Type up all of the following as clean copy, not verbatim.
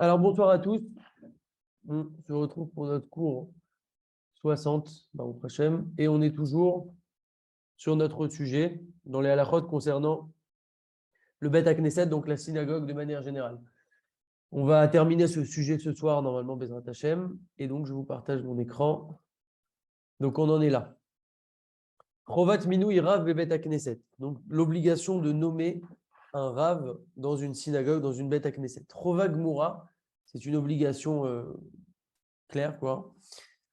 Alors, bonsoir à tous. On se retrouve pour notre cours 60, Baruch Hashem, et on est toujours sur notre sujet, dans les halakhot concernant le Beth Knesset, donc la synagogue de manière générale. On va terminer ce sujet ce soir, normalement, Bezrat Hashem, et donc je vous partage mon écran. Donc, on en est là. Chovat Minouï Rav Bebet Knesset. Donc, l'obligation de nommer un Rav dans une synagogue, dans une Beth Knesset. Chova Gmura, c'est une obligation claire, quoi.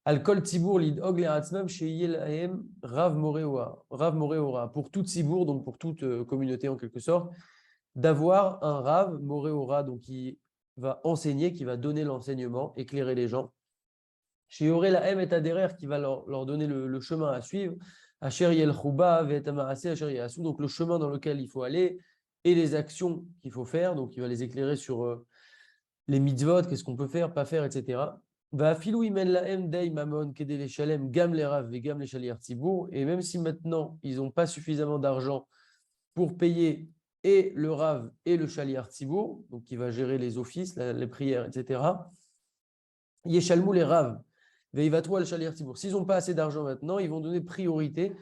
Al-Kol Tzibour Lidog Le'atzmam Sheyel Ahem Rav Moreora. Pour tout Tzibour, donc pour toute communauté en quelque sorte, d'avoir un Rav Moreora, donc qui va enseigner, qui va donner l'enseignement, éclairer les gens. Chez Yorel Ahem et Aderer, qui va leur donner le chemin à suivre. Asher Yel Chouba Ve'etamarase Asher Yasu, donc le chemin dans lequel il faut aller et les actions qu'il faut faire. Donc il va les éclairer sur les mitzvot, qu'est-ce qu'on peut faire, pas faire, etc. Et même si maintenant, ils n'ont pas suffisamment d'argent pour payer et le Rav et le Shaliach Tzibour, donc qui va gérer les offices, les prières, etc. Yeshalmou les Rav, Veivatro al Shaliach Tzibour. S'ils n'ont pas assez d'argent maintenant, ils vont donner priorité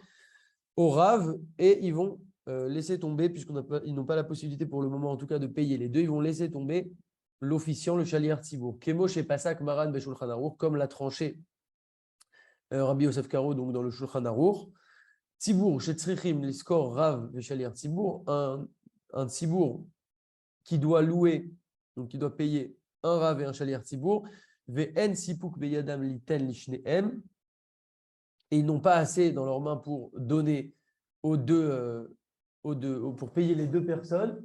au Rav et ils vont laisser tomber, puisqu'ils n'ont pas la possibilité pour le moment, en tout cas, de payer les deux, ils vont laisser tomber l'officiant, le Shaliach Tzibour. Kemo chez Pasak Maran Beshulchan Aruch, comme l'a tranché Rabbi Yosef Karo, donc dans le Shulchan Aruch. Tzibour, chez Tzrichim, les scores Rav et Shaliach Tzibour, un Tzibour qui doit louer, donc qui doit payer un Rav et un Shaliach Tzibour, Ve'en Sipuk Beyadam Liten Lishneem, et ils n'ont pas assez dans leurs mains pour donner aux deux, pour payer les deux personnes.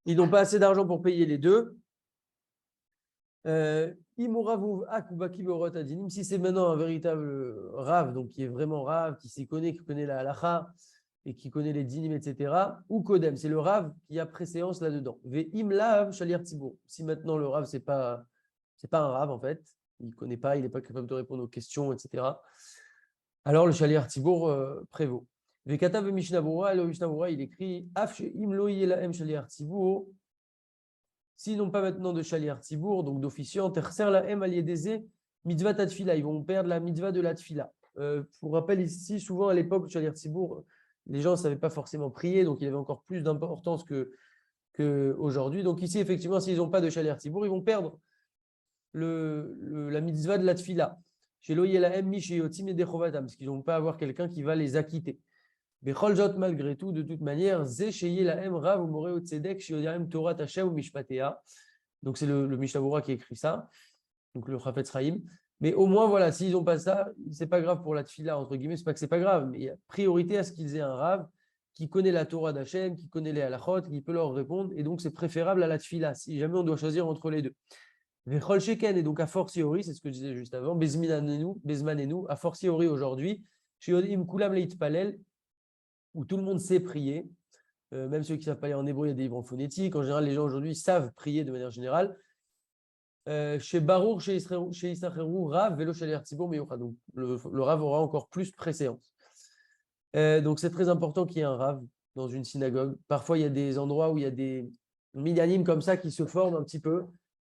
Ils n'ont pas assez d'argent pour payer les deux. Si c'est maintenant un véritable Rav, donc qui est vraiment Rav, qui s'y connaît, qui connaît la halacha et qui connaît les dinim, etc., ou Kodem, c'est le Rav qui a préséance là-dedans. Si maintenant le Rav, c'est pas un Rav en fait, il ne connaît pas, il n'est pas capable de répondre aux questions, etc., alors le Shaliach Tzibour prévaut. Vekatav Mishnah Berurah, le Mishnah Berurah, il écrit Af im lo yelahem Shaliach Tzibour. S'ils n'ont pas maintenant de Shaliach Tzibour, donc d'officiant, terser la M aliédésé, mitzvah tadfila, ils vont perdre la mitzvah de la tfila. Pour rappel, ici, souvent à l'époque, Shaliach Tzibour, les gens ne savaient pas forcément prier, donc il avait encore plus d'importance qu'aujourd'hui. Donc ici, effectivement, s'ils n'ont pas de Shaliach Tzibour, ils vont perdre la mitzvah de la tfila. Chez Loyela M, chez Yotzim et Dechovatam, parce qu'ils ne vont pas avoir quelqu'un qui va les acquitter. Becholjot, malgré tout, de toute manière, Zesheye la M Rav ou Moreo Tzedek, Shiodirem Torah Tasha ou Mishpatea. Donc c'est le Mishnah Berurah qui écrit ça, donc le Chafetz Chaim. Mais au moins, voilà, s'ils n'ont pas ça, c'est pas grave pour la tfila, entre guillemets, c'est pas que c'est pas grave, mais il y a priorité à ce qu'ils aient un Rav qui connaît la Torah d'Hachem, qui connaît les halachot, qui peut leur répondre, et donc c'est préférable à la tfila, si jamais on doit choisir entre les deux. Vechol Sheken, et donc a fortiori, c'est ce que je disais juste avant, Bezmanenu, a fortiori aujourd'hui, Shiodim Kulam Leit Palel, où tout le monde sait prier, même ceux qui ne savent pas lire en hébreu, il y a des livres en phonétique. En général, les gens aujourd'hui savent prier de manière générale. Chez Baruch, chez Issacherou, Rav, Vélo, chez Tzibour, Meyoucha. Donc, le Rav aura encore plus préséance. Donc, c'est très important qu'il y ait un Rav dans une synagogue. Parfois, il y a des endroits où il y a des minyanim comme ça qui se forment un petit peu.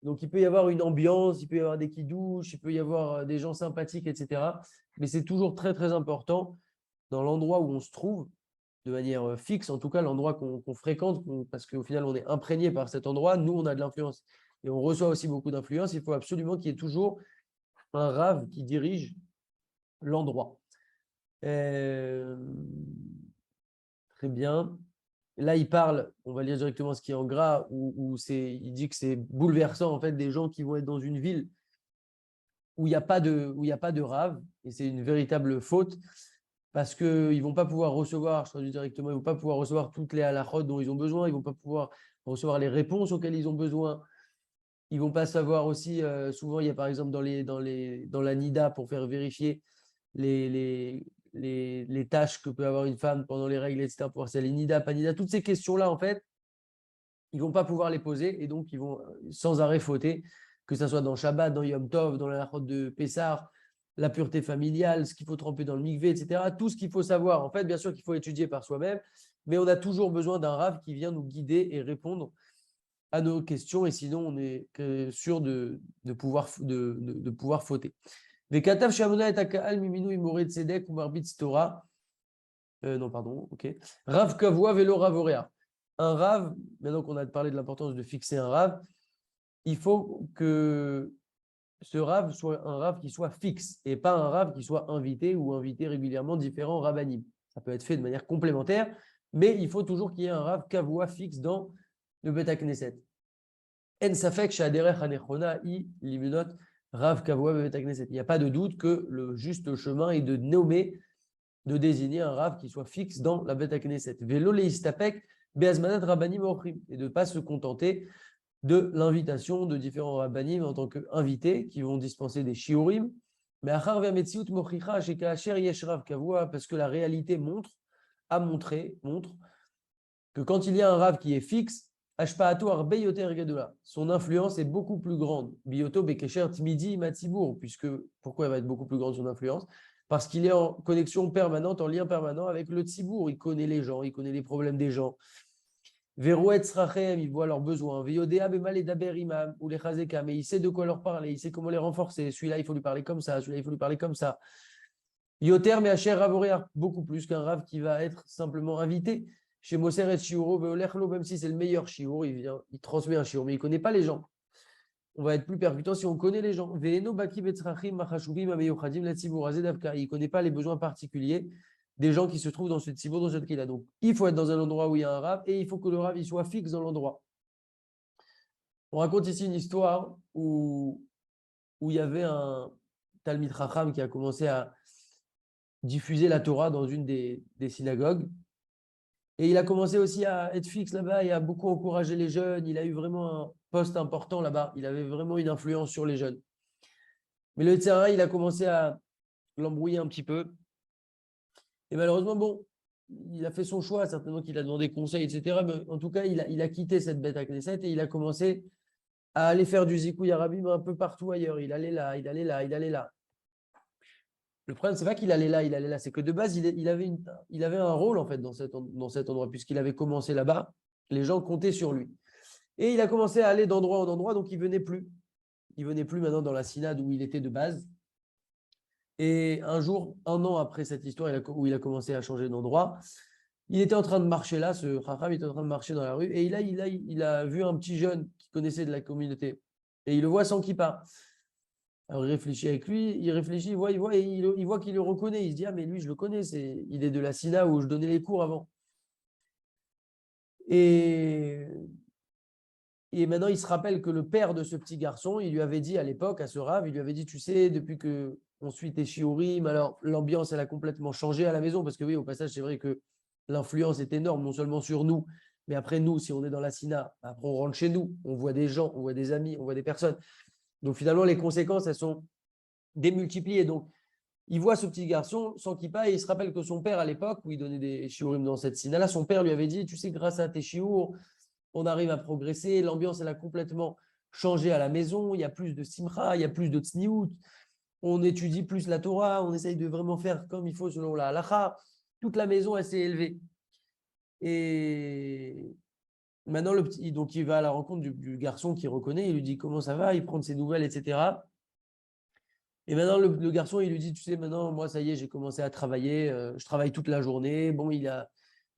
Donc, il peut y avoir une ambiance, il peut y avoir des kidouches, il peut y avoir des gens sympathiques, etc. Mais c'est toujours très, très important dans l'endroit où on se trouve, de manière fixe, en tout cas l'endroit qu'on fréquente, parce qu'au final on est imprégné par cet endroit, nous on a de l'influence et on reçoit aussi beaucoup d'influence, il faut absolument qu'il y ait toujours un Rav qui dirige l'endroit. Très bien. Là il parle, on va lire directement ce qui est en gras, où il dit que c'est bouleversant en fait des gens qui vont être dans une ville où il n'y a pas de Rav, et c'est une véritable faute. Parce qu'ils ne vont pas pouvoir recevoir, je traduis directement, ils ne vont pas pouvoir recevoir toutes les halachot dont ils ont besoin, ils ne vont pas pouvoir recevoir les réponses auxquelles ils ont besoin. Ils ne vont pas savoir aussi, souvent il y a par exemple dans la NIDA pour faire vérifier les tâches que peut avoir une femme pendant les règles, etc. Pour voir si elle est NIDA, pas NIDA. Toutes ces questions-là, en fait, ils ne vont pas pouvoir les poser et donc ils vont sans arrêt fauter, que ce soit dans Shabbat, dans Yom Tov, dans la halachot de Pessah, la pureté familiale, ce qu'il faut tremper dans le mikvé, etc. Tout ce qu'il faut savoir. En fait, bien sûr qu'il faut étudier par soi-même, mais on a toujours besoin d'un Rav qui vient nous guider et répondre à nos questions, et sinon on est sûr de pouvoir fauter. Vekatav Shamona et Akal Miminu Imore Tzedek ou Marbitz Torah. Non, pardon, ok. Rav Kavua Velo Ravorea. Un Rav, maintenant qu'on a parlé de l'importance de fixer un Rav, il faut que ce Rav soit un Rav qui soit fixe et pas un Rav qui soit invité ou invité régulièrement différents Rabbanim. Ça peut être fait de manière complémentaire, mais il faut toujours qu'il y ait un Rav Kavua fixe dans le Bet HaKnesset. En safek she'aderech hanechona hi limunot Rav Kavua Bet HaKnesset. Il n'y a pas de doute que le juste chemin est de nommer, de désigner un Rav qui soit fixe dans la Bet HaKnesset. Velo leistapek be'azmanat rabbanim ochrim. Et de ne pas se contenter de l'invitation de différents rabbanim en tant qu'invités qui vont dispenser des shiurim. Mais achar ve'ametziut mochicha sheka'asher yesh Rav Kavua, parce que la réalité montre que quand il y a un Rav qui est fixe, Ashpa'ato arbe yoter gedola, son influence est beaucoup plus grande. Bioto bekesher timidi matzibour, puisque pourquoi elle va être beaucoup plus grande son influence? Parce qu'il est en connexion permanente, en lien permanent avec le tzibour. Il connaît les gens, il connaît les problèmes des gens. Verouet srachem, il voit leurs besoins. Veyodea bemal et daber imam ou les chazeka, mais il sait de quoi leur parler, il sait comment les renforcer. Celui-là, il faut lui parler comme ça, celui-là, il faut lui parler comme ça. Yoter mais Asher Ravoria, beaucoup plus qu'un Rav qui va être simplement invité. Chez Moser et Shiuro, même si c'est le meilleur Shiur, il transmet un Shiur, mais il ne connaît pas les gens. On va être plus percutant si on connaît les gens. Il ne connaît pas les besoins particuliers des gens qui se trouvent dans ce tzibur, dans cette kila. Donc, il faut être dans un endroit où il y a un Rav et il faut que le Rav il soit fixe dans l'endroit. On raconte ici une histoire où il y avait un Talmid Chacham qui a commencé à diffuser la Torah dans une des synagogues. Et il a commencé aussi à être fixe là-bas et à beaucoup encourager les jeunes. Il a eu vraiment un poste important là-bas. Il avait vraiment une influence sur les jeunes. Mais le Tzara, il a commencé à l'embrouiller un petit peu. Et malheureusement, bon, il a fait son choix. Certainement qu'il a demandé conseil, etc. Mais en tout cas, il a quitté cette bête à Knesset et il a commencé à aller faire du Zikouï Arabim un peu partout ailleurs. Il allait là, il allait là, il allait là. Le problème, c'est pas qu'il allait là, c'est que de base, il avait un rôle en fait dans cet endroit, puisqu'il avait commencé là-bas, les gens comptaient sur lui. Et il a commencé à aller d'endroit en endroit, donc il venait plus. Il venait plus maintenant dans la synode où il était de base. Et un jour, un an après cette histoire où il a commencé à changer d'endroit, il était en train de marcher là, ce Chacham était en train de marcher dans la rue, et il a vu un petit jeune qui connaissait de la communauté. Et il le voit sans kippa. Alors, il réfléchit avec lui, il réfléchit, il voit qu'il le reconnaît. Il se dit, ah, mais lui, je le connais, il est de la Sina où je donnais les cours avant. Et maintenant, il se rappelle que le père de ce petit garçon, il lui avait dit à l'époque, à ce Rav, il lui avait dit, tu sais, depuis qu'on suit tes shiurim, alors l'ambiance, elle a complètement changé à la maison, parce que oui, au passage, c'est vrai que l'influence est énorme, non seulement sur nous, mais après nous, si on est dans la Sina, après on rentre chez nous, on voit des gens, on voit des amis, on voit des personnes. Donc finalement, les conséquences, elles sont démultipliées. Donc, il voit ce petit garçon sans kippa et il se rappelle que son père, à l'époque, où il donnait des shiurim dans cette sina-là, son père lui avait dit, tu sais, grâce à tes shiur, on arrive à progresser, l'ambiance, elle a complètement changé à la maison, il y a plus de simcha, il y a plus de tzniout, on étudie plus la Torah, on essaye de vraiment faire comme il faut selon la halacha, toute la maison, elle s'est élevée. Et maintenant, le petit, donc il va à la rencontre du garçon qui reconnaît, il lui dit comment ça va, il prend de ses nouvelles, etc. Et maintenant, le garçon, il lui dit, tu sais, maintenant, moi, ça y est, j'ai commencé à travailler, je travaille toute la journée. Bon, et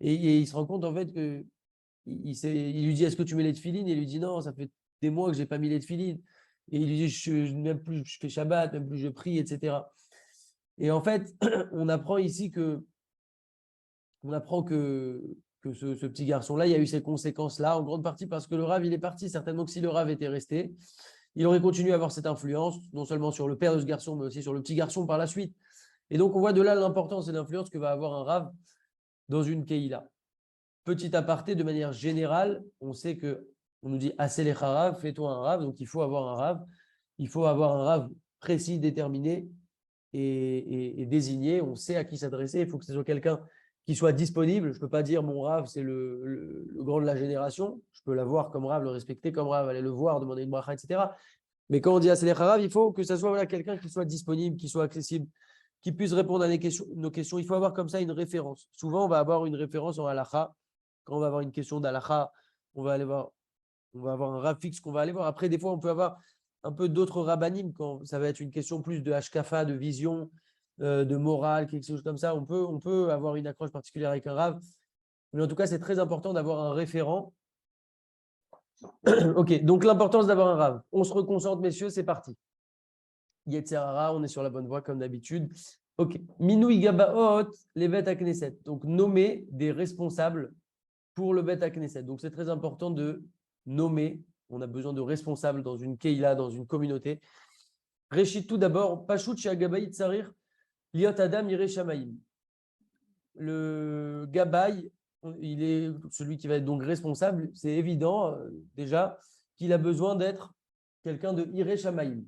il se rend compte, en fait, que il lui dit, est-ce que tu mets les tefilines? Et il lui dit, non, ça fait des mois que je n'ai pas mis les tefilines. Et il lui dit, même plus je fais Shabbat, même plus je prie, etc. Et en fait, on apprend ici que ce petit garçon-là, il y a eu ces conséquences-là, en grande partie parce que le Rav, il est parti. Certainement que si le Rav était resté, il aurait continué à avoir cette influence, non seulement sur le père de ce garçon, mais aussi sur le petit garçon par la suite. Et donc, on voit de là l'importance et l'influence que va avoir un Rav dans une Keïla. Petit aparté, de manière générale, on sait qu'on nous dit « Assez les Rav, fais-toi un Rav ». Donc, il faut avoir un Rav. Il faut avoir un Rav précis, déterminé et désigné. On sait à qui s'adresser. Il faut que ce soit quelqu'un qui soit disponible. Je ne peux pas dire mon Rav, c'est le grand de la génération. Je peux l'avoir comme Rav, le respecter comme Rav, aller le voir, demander une bracha, etc. Mais quand on dit Aselech Harav, il faut que ce soit voilà, quelqu'un qui soit disponible, qui soit accessible, qui puisse répondre à nos questions. Il faut avoir comme ça une référence. Souvent, on va avoir une référence en halakha. Quand on va avoir une question d'halakha, on va avoir un rab fixe qu'on va aller voir. Après, des fois, on peut avoir un peu d'autres rabbanim quand ça va être une question plus de hashkafa, de vision, de morale, quelque chose comme ça. On peut avoir une accroche particulière avec un rab. Mais en tout cas, c'est très important d'avoir un référent. Ok, donc l'importance d'avoir un rab. On se reconcentre, messieurs, c'est parti. Yetzerara, on est sur la bonne voie comme d'habitude. Ok. Minou Gabaot, les bêtes à Knesset. Donc, nommer des responsables pour le bête à Knesset. Donc, c'est très important de nommer. On a besoin de responsables dans une keila, dans une communauté. Réchit tout d'abord, Pachout chez Agabaï Tsarir, Liot Adam Ire Shamaim. Le Gabaï, il est celui qui va être donc responsable. C'est évident déjà qu'il a besoin d'être quelqu'un de Ire Shamaim.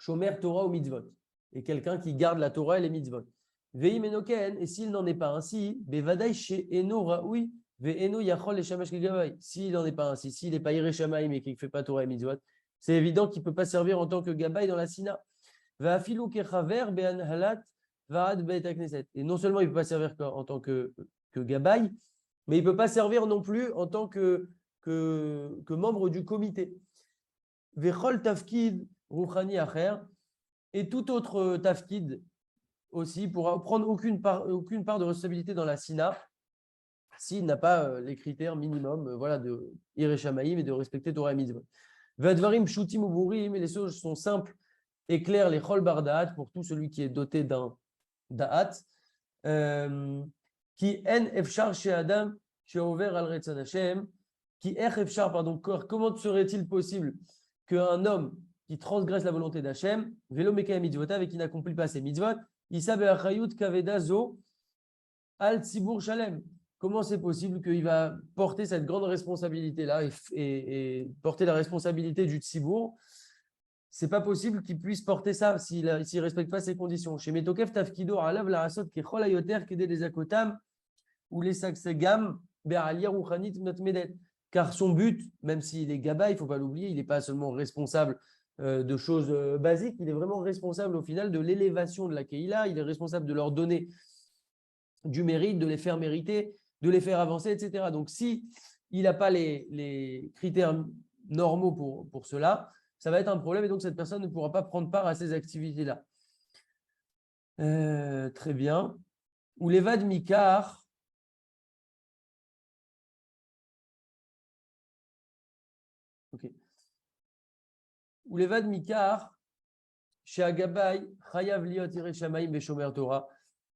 Shomer Torah ou mitzvot, et quelqu'un qui garde la Torah et les mitzvot. Veim enoken, et s'il n'en est pas ainsi, bevadai chez eno raoui, ve eno yachol le shamash kegavai. S'il n'en est pas ainsi, s'il n'est pas iré shamaim et qu'il ne fait pas Torah et mitzvot, c'est évident qu'il ne peut pas servir en tant que gabaï dans la sina. Va afilu kechaver be'an halat vaad beit knesset. Et non seulement il ne peut pas servir en tant que gabaï, mais il ne peut pas servir non plus en tant que membre du comité. Vechol tafkid Rouhani Acher, et tout autre tafkid aussi pourra prendre aucune part de responsabilité dans la Sina s'il n'a pas les critères minimum voilà, de Ireshamaïm et de respecter Torah et Mitzvot. Vadvarim Pshutim Uburim, et les choses sont simples et claires, les Chol Bar Da'at, pour tout celui qui est doté d'un Da'at, qui en Efchar chez Adam, chez Over al Retzan Hashem, qui Efchar, pardon, comment serait-il possible qu'un homme qui transgresse la volonté d'Hachem, vélo mekaya mitzvotav, et qui n'accomplit pas ses mitzvot, Issa be'achayut kaveda zo al tzibur shalem. Comment c'est possible qu'il va porter cette grande responsabilité-là et porter la responsabilité du tzibur? C'est pas possible qu'il puisse porter ça s'il ne respecte pas ces conditions. Chez Metokef Tafkido, Alav la Rasot, Kechol Ayoter, Kede les Akotam, ou les Saksegam, Be'alia Rouchanit, Medet. Car son but, même s'il est gaba, il ne faut pas l'oublier, il n'est pas seulement responsable de choses basiques, il est vraiment responsable au final de l'élévation de la Keïla, il est responsable de leur donner du mérite, de les faire mériter, de les faire avancer, etc. Donc, si il n'a pas les critères normaux pour cela, ça va être un problème et donc cette personne ne pourra pas prendre part à ces activités-là. Très bien. Ou les Vad Mikar. Ok. Ou les Vad Mikar, chez Agabaï, Chayav Liot Ireshamaim Beshomer Torah.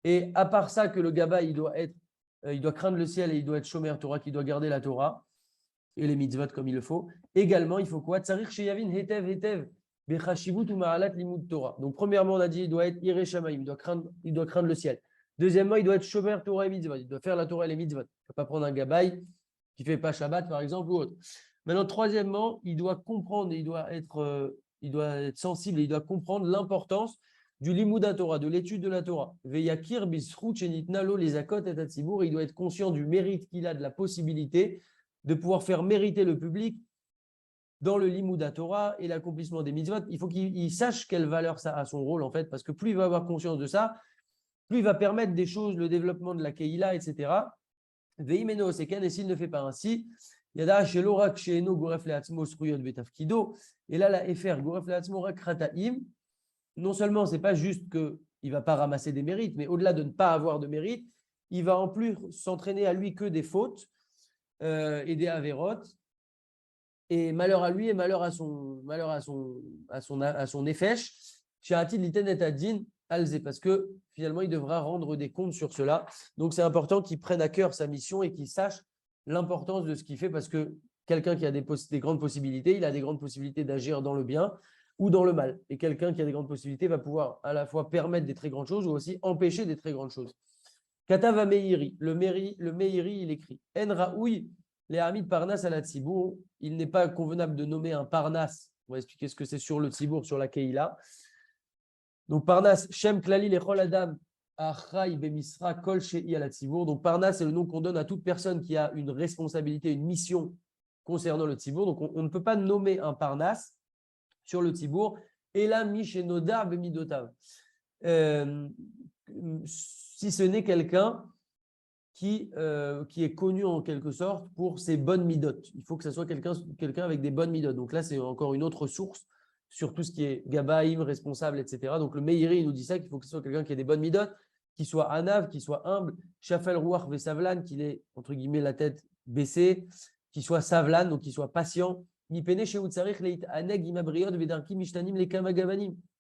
Et à part ça, que le Gabaï, il doit craindre le ciel et il doit être Shomer Torah, qui doit garder la Torah et les mitzvot comme il le faut. Également, il faut quoi? Tsarir Sheyavin Hetev Hetev Bechashivut ou Ma'alat Limud Torah. Donc, premièrement, on a dit il doit être Ireshamaim, il doit craindre le ciel. Deuxièmement, il doit être Shomer Torah et mitzvot, il doit faire la Torah et les mitzvot. Il ne peut pas prendre un Gabaï qui ne fait pas Shabbat, par exemple, ou autre. Maintenant, troisièmement, il doit comprendre, il doit être sensible et il doit comprendre l'importance du Limouda Torah, de l'étude de la Torah. Veyakir bisrut shenitnalo les akot et tatsibour, il doit être conscient du mérite qu'il a, de la possibilité de pouvoir faire mériter le public dans le Limouda Torah et l'accomplissement des mitzvot. Il faut qu'il sache quelle valeur ça a son rôle, en fait, parce que plus il va avoir conscience de ça, plus il va permettre des choses, le développement de la Keïla, etc. Veimeno seken, et s'il ne fait pas ainsi, Yada shelorak sheeno goref leatzmo sruyot betafkido, et là la FR goref leatzmo rak rataim. Non seulement c'est pas juste qu'il ne va pas ramasser des mérites, mais au-delà de ne pas avoir de mérite, il va en plus s'entraîner à lui que des fautes et des avérotes. Et malheur à lui et malheur à son effèche, parce que finalement il devra rendre des comptes sur cela. Donc c'est important qu'il prenne à cœur sa mission et qu'il sache l'importance de ce qu'il fait, parce que quelqu'un qui a des grandes possibilités, il a des grandes possibilités d'agir dans le bien ou dans le mal. Et quelqu'un qui a des grandes possibilités va pouvoir à la fois permettre des très grandes choses ou aussi empêcher des très grandes choses. Katava Meiri, le Meiri, il écrit En Raoui, les Hamid Parnas à la Tzibour, il n'est pas convenable de nommer un Parnas. On va expliquer ce que c'est sur le Tzibour, sur la Keïla. Donc Parnas, Shem Klali Lechol Adam, Achai Bemisra Kol Shei à la Tzibour. Donc Parnas, c'est le nom qu'on donne à toute personne qui a une responsabilité, une mission concernant le Tzibour. Donc on ne peut pas nommer un Parnas sur le Tzibour. Et là, Mishenoda Bemidotav. Si ce n'est quelqu'un qui est connu en quelque sorte pour ses bonnes midotes. Il faut que ce soit quelqu'un avec des bonnes midotes. Donc là, c'est encore une autre source sur tout ce qui est gabaïm, responsable, etc. Donc le Meiri, il nous dit ça, qu'il faut que ce soit quelqu'un qui ait des bonnes midotes, qui soit anav, qui soit humble, shafel ruach vesavlan, qu'il ait, entre guillemets, la tête baissée, qui soit savlan, donc qui soit patient.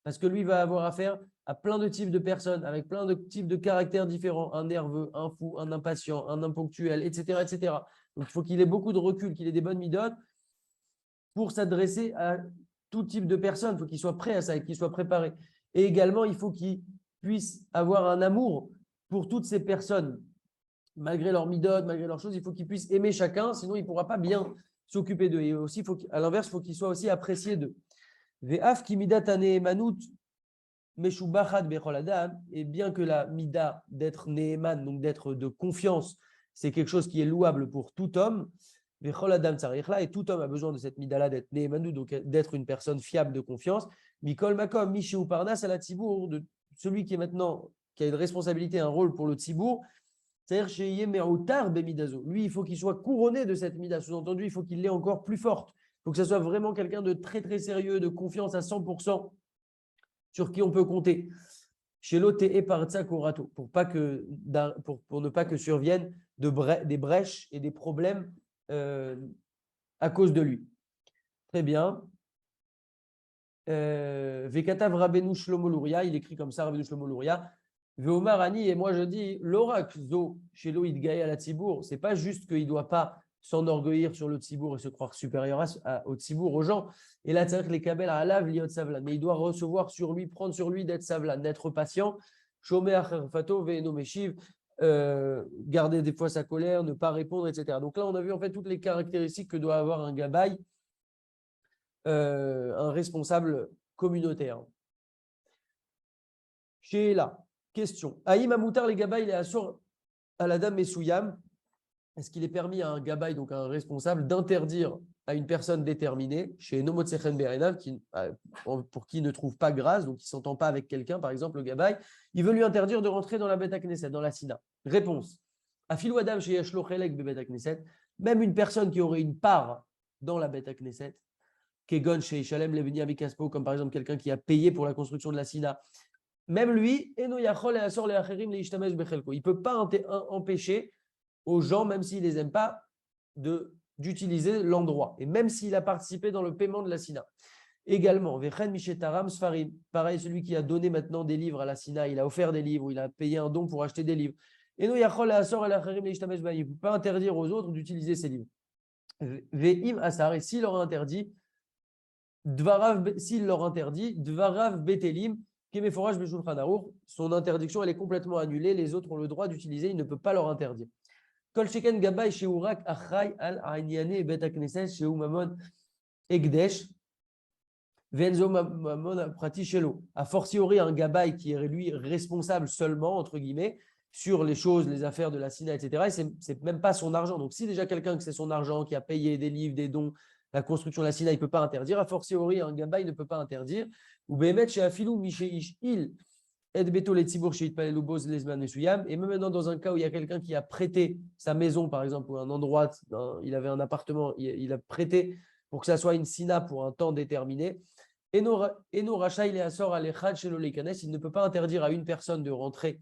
Parce que lui va avoir affaire à plein de types de personnes, avec plein de types de caractères différents, un nerveux, un fou, un impatient, un imponctuel, etc., etc. Donc, il faut qu'il ait beaucoup de recul, qu'il ait des bonnes midotes pour s'adresser à tout type de personnes. Il faut qu'il soit prêt à ça, qu'il soit préparé. Et également, il faut qu'il puisse avoir un amour pour toutes ces personnes, malgré leurs midotes, malgré leurs choses. Il faut qu'il puisse aimer chacun, sinon il ne pourra pas bien s'occuper d'eux. Et aussi, à l'inverse, il faut qu'il soit aussi apprécié d'eux. Ve'af ki midat haneemanut meshubachat bechol adam, et bien que la mida d'être neeman, donc d'être de confiance, c'est quelque chose qui est louable pour tout homme, bechol adam tzarichla, et tout homme a besoin de cette mida-là d'être neemanu, donc d'être une personne fiable de confiance. Mikol makom mishu parnas ala tzibour, de celui qui est maintenant qui a une responsabilité, un rôle pour le tzibour. C'est-à-dire chez Yemeoutar Bemidazo. Lui, il faut qu'il soit couronné de cette mida. Sous-entendu, il faut qu'il l'ait encore plus forte. Il faut que ce soit vraiment quelqu'un de très, très sérieux, de confiance à 100% sur qui on peut compter. Chez l'autre, et par Korato, pour ne pas que surviennent des brèches et des problèmes à cause de lui. Très bien. Vekatav Rabbeinu Shlomo Luria, il écrit comme ça, Rabbeinu Shlomo Luria. Veomar Ani, et moi je dis, l'oracle Zo, chez Loïd Gaïa la Tzibour, c'est pas juste qu'il ne doit pas s'enorgueillir sur le Tzibour et se croire supérieur au Tzibour, aux gens. Et là, c'est-à-dire que les Kabel à Alav, liot Savlan, mais il doit recevoir sur lui, prendre sur lui d'être Savlan, d'être patient. Shomer Fato, Veeno Meshiv, garder des fois sa colère, ne pas répondre, etc. Donc là, on a vu en fait toutes les caractéristiques que doit avoir un Gabaï, un responsable communautaire. Chez là. Question. Aïm Amoutar les Gabaï, il est assur à la dame Messouyam. Est-ce qu'il est permis à un Gabaï, donc à un responsable, d'interdire à une personne déterminée, chez Nomotsechen Berenav, pour qui ne trouve pas grâce, donc qui ne s'entend pas avec quelqu'un, par exemple le Gabaï, il veut lui interdire de rentrer dans la Beth Knesset, dans la Sina. Réponse. Afilou Adam chez Yeshlo Chelek Beth Knesset, même une personne qui aurait une part dans la Beth Knesset, Kegon chez Ishalem Leveni Amikaspo, comme par exemple quelqu'un qui a payé pour la construction de la Sina, même lui, il ne peut pas empêcher aux gens, même s'ils ne les aiment pas, d'utiliser l'endroit. Et même s'il a participé dans le paiement de la Sina. Également, pareil, celui qui a donné maintenant des livres à la Sina, il a offert des livres, il a payé un don pour acheter des livres. Il ne peut pas interdire aux autres d'utiliser ces livres. Et s'il leur interdit, Dvarav Betelim, son interdiction, elle est complètement annulée. Les autres ont le droit d'utiliser, il ne peut pas leur interdire. A fortiori, un gabaï qui est lui responsable seulement, entre guillemets, sur les choses, les affaires de la Sina, etc. Et c'est même pas son argent. Donc, si déjà quelqu'un que c'est son argent, qui a payé des livres, des dons, la construction de la Sina, il ne peut pas interdire. A fortiori, un gabaï ne peut pas interdire. Ou Behemet chez Afilou, Micheish Il, Ed Beto les Tzibour chez Itpalel Uboz Lesman Mesuyam. Et même maintenant, dans un cas où il y a quelqu'un qui a prêté sa maison, par exemple, ou un endroit, il avait un appartement, il a prêté pour que ça soit une Sina pour un temps déterminé. Eno Racha, il est assort à l'Echad chez l'Olekanes. Il ne peut pas interdire à une personne de rentrer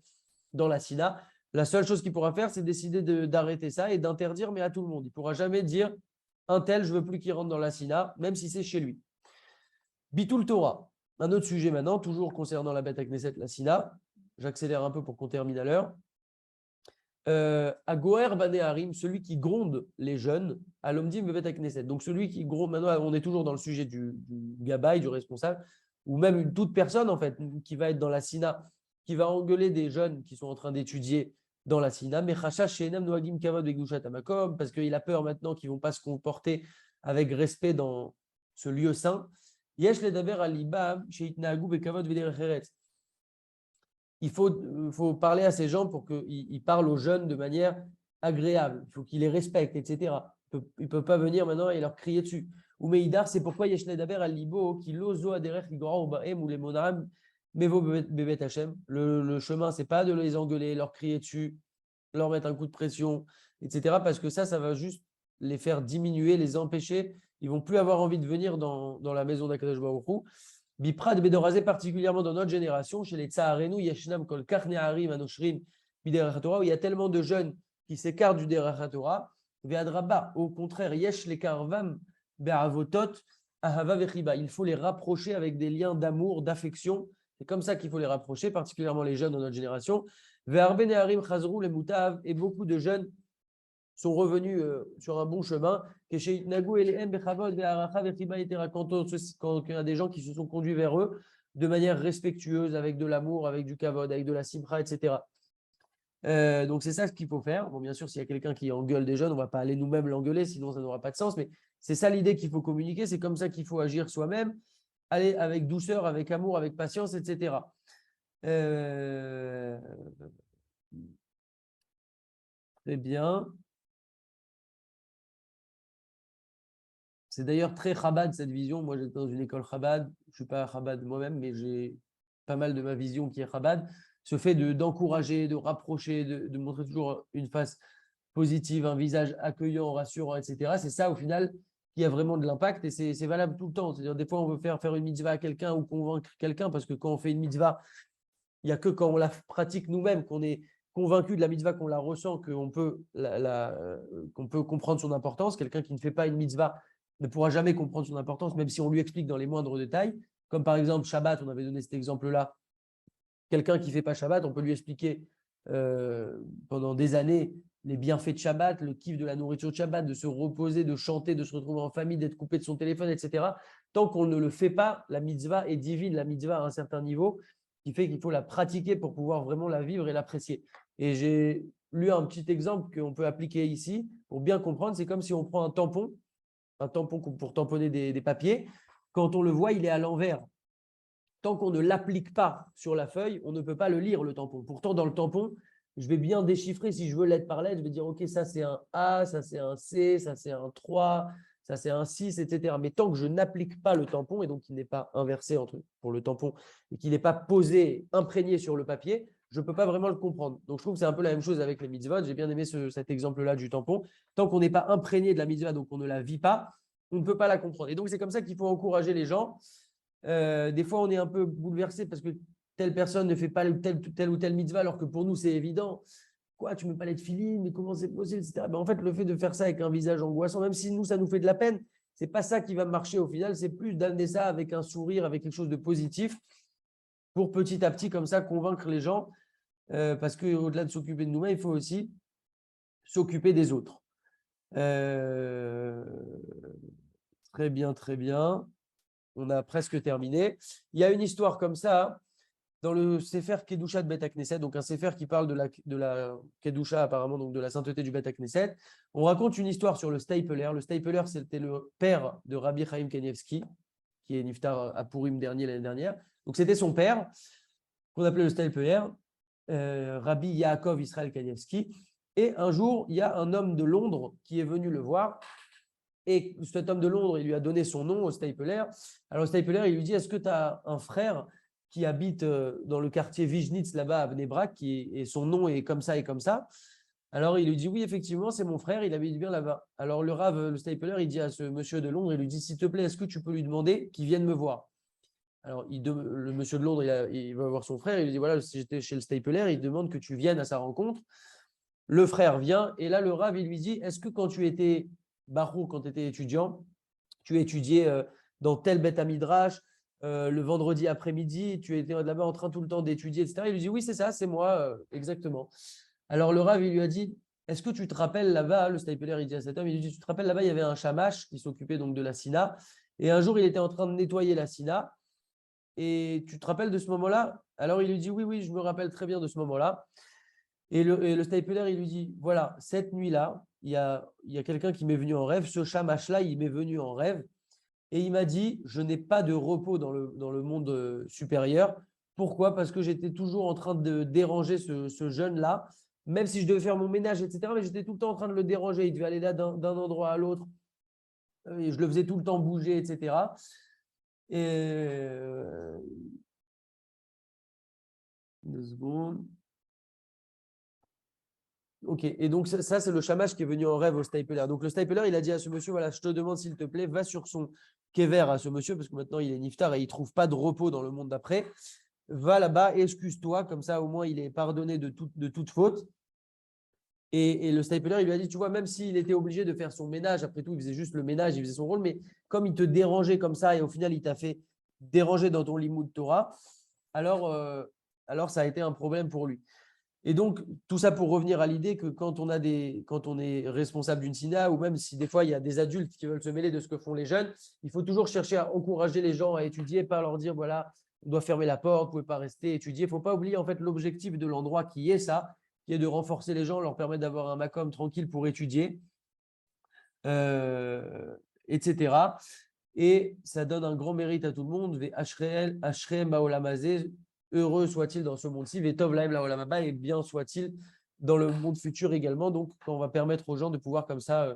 dans la Sina. La seule chose qu'il pourra faire, c'est décider d'arrêter ça et d'interdire, mais à tout le monde. Il ne pourra jamais dire un tel, je ne veux plus qu'il rentre dans la Sina, même si c'est chez lui. Bitul Torah. Un autre sujet maintenant, toujours concernant la Beth Knesset, la Sina. J'accélère un peu pour qu'on termine à l'heure. À Goer Baneharim, celui qui gronde les jeunes, à l'Omdim Beth Knesset. Donc celui qui gronde, maintenant on est toujours dans le sujet du gabaï, du responsable, ou même toute personne en fait qui va être dans la Sina, qui va engueuler des jeunes qui sont en train d'étudier dans la Sina, mais parce qu'il a peur maintenant qu'ils ne vont pas se comporter avec respect dans ce lieu saint. Il faut parler à ces gens pour qu'ils parlent aux jeunes de manière agréable. Il faut qu'ils les respectent, etc. Il ne peut pas venir maintenant et leur crier dessus. Ou Meidar, c'est pourquoi Yeshne Daber al Libo, qui lozo aderer Igora ou Baem ou les Monam, Mevo Bebet Hachem. Le chemin, c'est pas de les engueuler, leur crier dessus, leur mettre un coup de pression, etc. Parce que ça va juste les faire diminuer, les empêcher. Ils vont plus avoir envie de venir dans la maison d'Akadosh Baruch Hu. Biprat Bedorazé, particulièrement dans notre génération, chez les Tsaharenu, Yeshnam Kol Karne Harim Anoshrim, Biderach Torah, où il y a tellement de jeunes qui s'écartent du Derach Torah. Ve'adraba, au contraire, Yesh les Karvam, Be'avotot, Ahava Vechiba. Il faut les rapprocher avec des liens d'amour, d'affection. C'est comme ça qu'il faut les rapprocher, particulièrement les jeunes dans notre génération. Ve'arbe Neharim Chazrou, les Moutav, et beaucoup de jeunes sont revenus sur un bon chemin. Quand il y a des gens qui se sont conduits vers eux de manière respectueuse, avec de l'amour, avec du kavod, avec de la simcha, etc. Donc c'est ça ce qu'il faut faire. Bon, bien sûr, s'il y a quelqu'un qui engueule des jeunes, on ne va pas aller nous-mêmes l'engueuler, sinon ça n'aura pas de sens. Mais c'est ça l'idée qu'il faut communiquer. C'est comme ça qu'il faut agir soi-même. Aller avec douceur, avec amour, avec patience, etc. Très bien. C'est d'ailleurs très Chabad cette vision. Moi, j'étais dans une école Chabad. Je ne suis pas Chabad moi-même, mais j'ai pas mal de ma vision qui est Chabad. Ce fait d'encourager, de rapprocher, de montrer toujours une face positive, un visage accueillant, rassurant, etc. C'est ça, au final, qui a vraiment de l'impact et c'est valable tout le temps. C'est-à-dire, des fois, on veut faire une mitzvah à quelqu'un ou convaincre quelqu'un parce que quand on fait une mitzvah, il n'y a que quand on la pratique nous-mêmes qu'on est convaincu de la mitzvah, qu'on la ressent, qu'on peut, qu'on peut comprendre son importance. Quelqu'un qui ne fait pas une mitzvah ne pourra jamais comprendre son importance, même si on lui explique dans les moindres détails. Comme par exemple Shabbat, on avait donné cet exemple-là. Quelqu'un qui ne fait pas Shabbat, on peut lui expliquer pendant des années les bienfaits de Shabbat, le kiff de la nourriture de Shabbat, de se reposer, de chanter, de se retrouver en famille, d'être coupé de son téléphone, etc. Tant qu'on ne le fait pas, la mitzvah est divine, la mitzvah à un certain niveau, qui fait qu'il faut la pratiquer pour pouvoir vraiment la vivre et l'apprécier. Et j'ai lu un petit exemple qu'on peut appliquer ici pour bien comprendre. C'est comme si on prend un tampon pour tamponner des papiers. Quand on le voit, il est à l'envers. Tant qu'on ne l'applique pas sur la feuille, on ne peut pas le lire, le tampon. Pourtant, dans le tampon, je vais bien déchiffrer, si je veux lettre par lettre, je vais dire, OK, ça c'est un A, ça c'est un C, ça c'est un 3, ça c'est un 6, etc. Mais tant que je n'applique pas le tampon, et donc qu'il n'est pas inversé pour le tampon, et qu'il n'est pas posé, imprégné sur le papier, je ne peux pas vraiment le comprendre. Donc, je trouve que c'est un peu la même chose avec les mitzvot. J'ai bien aimé cet exemple-là du tampon. Tant qu'on n'est pas imprégné de la mitzvah, donc on ne la vit pas, on ne peut pas la comprendre. Et donc, c'est comme ça qu'il faut encourager les gens. Des fois, on est un peu bouleversé parce que telle personne ne fait pas telle ou telle mitzvah, alors que pour nous, c'est évident. Quoi, tu ne peux pas être filine, mais comment c'est possible, etc. Ben, en fait, le fait de faire ça avec un visage angoissant, même si nous, ça nous fait de la peine, ce n'est pas ça qui va marcher au final. C'est plus d'amener ça avec un sourire, avec quelque chose de positif, pour petit à petit, comme ça, convaincre les gens. Parce qu'au-delà de s'occuper de nous-mêmes, il faut aussi s'occuper des autres. Très bien, très bien. On a presque terminé. Il y a une histoire comme ça dans le Sefer Kedusha de Bet HaKnesset, donc un Sefer qui parle de la Kedusha apparemment, donc de la sainteté du Bet HaKnesset. On raconte une histoire sur le Stapler. Le Stapler, c'était le père de Rabbi Chaim Kanievski, qui est niftar à Purim l'année dernière. Donc c'était son père, qu'on appelait le Stapler, Rabbi Yaakov Israël Kanievski. Et un jour, il y a un homme de Londres qui est venu le voir. Et cet homme de Londres, il lui a donné son nom au Stapler. Alors, le Stapler, il lui dit, est-ce que tu as un frère qui habite dans le quartier Vijnitz, là-bas, à Bnei Brak, et son nom est comme ça et comme ça? Alors, il lui dit, oui, effectivement, c'est mon frère, il habite bien là-bas. Alors, le Rav, le Stapler, il dit à ce monsieur de Londres, il lui dit, s'il te plaît, est-ce que tu peux lui demander qu'il vienne me voir? Alors, le monsieur de Londres, il va voir son frère, il lui dit, voilà, si j'étais chez le Stapler, il demande que tu viennes à sa rencontre. Le frère vient, et là, le Rav, il lui dit, est-ce que quand tu étais Barou, quand tu étais étudiant, tu étudiais dans tel Beth Midrash le vendredi après-midi, tu étais là-bas en train tout le temps d'étudier, etc. Il lui dit, oui, c'est ça, c'est moi, exactement. Alors le Rav, il lui a dit, est-ce que tu te rappelles là-bas, le Stapler, il dit à cet homme, il lui dit, tu te rappelles là-bas, il y avait un shamash qui s'occupait donc de la Sina, et un jour, il était en train de nettoyer la Sina, et tu te rappelles de ce moment-là? Alors il lui dit, oui, oui, je me rappelle très bien de ce moment-là. Et le Stapler, il lui dit, voilà, cette nuit-là, il y a quelqu'un qui m'est venu en rêve, ce shamash-là, il m'est venu en rêve, et il m'a dit, je n'ai pas de repos dans le monde supérieur. Pourquoi? Parce que j'étais toujours en train de déranger ce jeune-là, même si je devais faire mon ménage, etc. Mais j'étais tout le temps en train de le déranger. Il devait aller d'un endroit à l'autre. je le faisais tout le temps bouger, etc. Et 2 secondes. Ok, et donc ça c'est le shamash qui est venu en rêve au stapler. Donc le stapler, il a dit à ce monsieur, voilà, je te demande s'il te plaît, va sur son kever à ce monsieur, parce que maintenant il est niftar et il ne trouve pas de repos dans le monde d'après. Va là-bas, excuse-toi, comme ça au moins il est pardonné de toute faute. Et le stapler, il lui a dit, tu vois, même s'il était obligé de faire son ménage, après tout, il faisait juste le ménage, il faisait son rôle, mais comme il te dérangeait comme ça, et au final, il t'a fait déranger dans ton limoud Torah, alors ça a été un problème pour lui. Et donc, tout ça pour revenir à l'idée que quand on est responsable d'une SINA, ou même si des fois il y a des adultes qui veulent se mêler de ce que font les jeunes, il faut toujours chercher à encourager les gens à étudier, pas leur dire, voilà, on doit fermer la porte, vous ne pouvez pas rester étudier. Il ne faut pas oublier en fait l'objectif de l'endroit qui est ça, qui est de renforcer les gens, leur permettre d'avoir un makom tranquille pour étudier, etc. Et ça donne un grand mérite à tout le monde. Ashreem Baolamazé, heureux soit-il dans ce monde-ci, Vetov Laem Laolamaba, et bien soit-il dans le monde futur également. Donc, on va permettre aux gens de pouvoir comme ça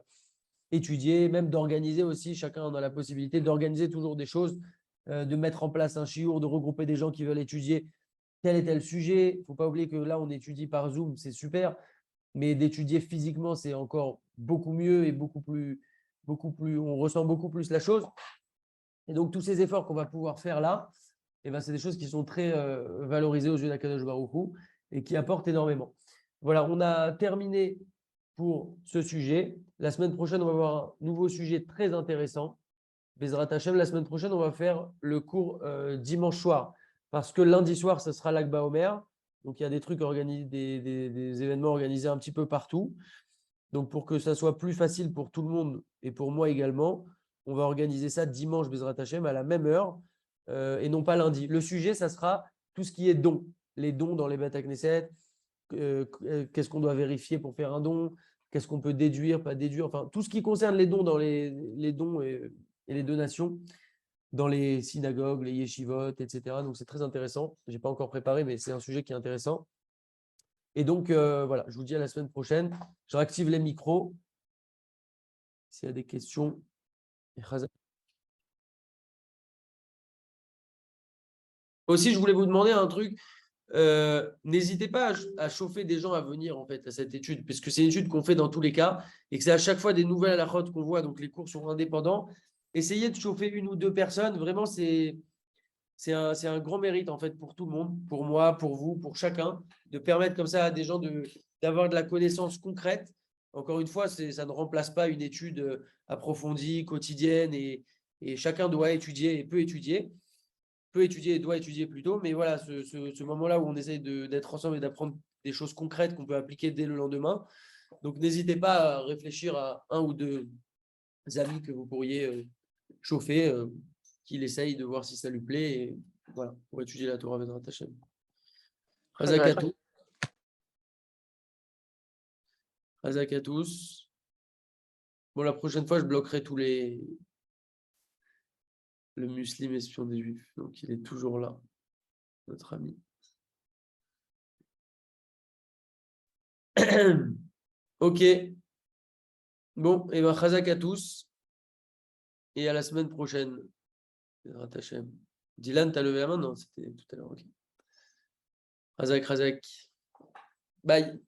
étudier, même d'organiser aussi. Chacun en a la possibilité d'organiser toujours des choses, de mettre en place un chiour, de regrouper des gens qui veulent étudier tel et tel sujet. Il ne faut pas oublier que là, on étudie par Zoom, c'est super, mais d'étudier physiquement, c'est encore beaucoup mieux et beaucoup plus, on ressent beaucoup plus la chose. Et donc, tous ces efforts qu'on va pouvoir faire là, eh ben, c'est des choses qui sont très valorisées aux yeux d'Akadosh Baruch Hu et qui apportent énormément. Voilà, on a terminé pour ce sujet. La semaine prochaine, on va voir un nouveau sujet très intéressant. Bezrat Hashem, la semaine prochaine, on va faire le cours dimanche soir. Parce que lundi soir, ce sera l'Akba Omer. Donc, il y a des trucs organisés, des événements organisés un petit peu partout. Donc, pour que ça soit plus facile pour tout le monde et pour moi également, on va organiser ça dimanche, Bezrat Hashem, à la même heure et non pas lundi. Le sujet, ça sera tout ce qui est dons. Les dons dans les Beth Knesset, qu'est-ce qu'on doit vérifier pour faire un don, qu'est-ce qu'on peut déduire, pas déduire, enfin, tout ce qui concerne les dons dans les dons et les donations dans les synagogues, les yeshivot, etc. Donc, c'est très intéressant. Je n'ai pas encore préparé, mais c'est un sujet qui est intéressant. Et donc, voilà, je vous dis à la semaine prochaine. Je réactive les micros. S'il y a des questions. Aussi, je voulais vous demander un truc. N'hésitez pas à chauffer des gens à venir en fait à cette étude, parce que c'est une étude qu'on fait dans tous les cas et que c'est à chaque fois des nouvelles halachot qu'on voit, donc les cours sont indépendants. Essayez de chauffer 1 ou 2 personnes. Vraiment, c'est un grand mérite en fait pour tout le monde, pour moi, pour vous, pour chacun, de permettre comme ça à des gens d'avoir de la connaissance concrète. Encore une fois, ça ne remplace pas une étude approfondie, quotidienne, et chacun doit étudier et peut étudier et doit étudier plutôt. Mais voilà, ce moment-là où on essaye d'être ensemble et d'apprendre des choses concrètes qu'on peut appliquer dès le lendemain. Donc, n'hésitez pas à réfléchir à 1 ou 2 amis que vous pourriez chauffer, qu'il essaye de voir si ça lui plaît. Et voilà, pour étudier la Torah Vedrat Hashem. Chazak à tous. Chazak à tous. Bon, la prochaine fois, je bloquerai le musulman espion des Juifs. Donc, il est toujours là, notre ami. Ok. Bon, et bien, Chazak à tous. Et à la semaine prochaine. Vedrat Hashem. Dylan, t'as levé la main? Non, c'était tout à l'heure. Ok. Chazak, Chazak. Bye.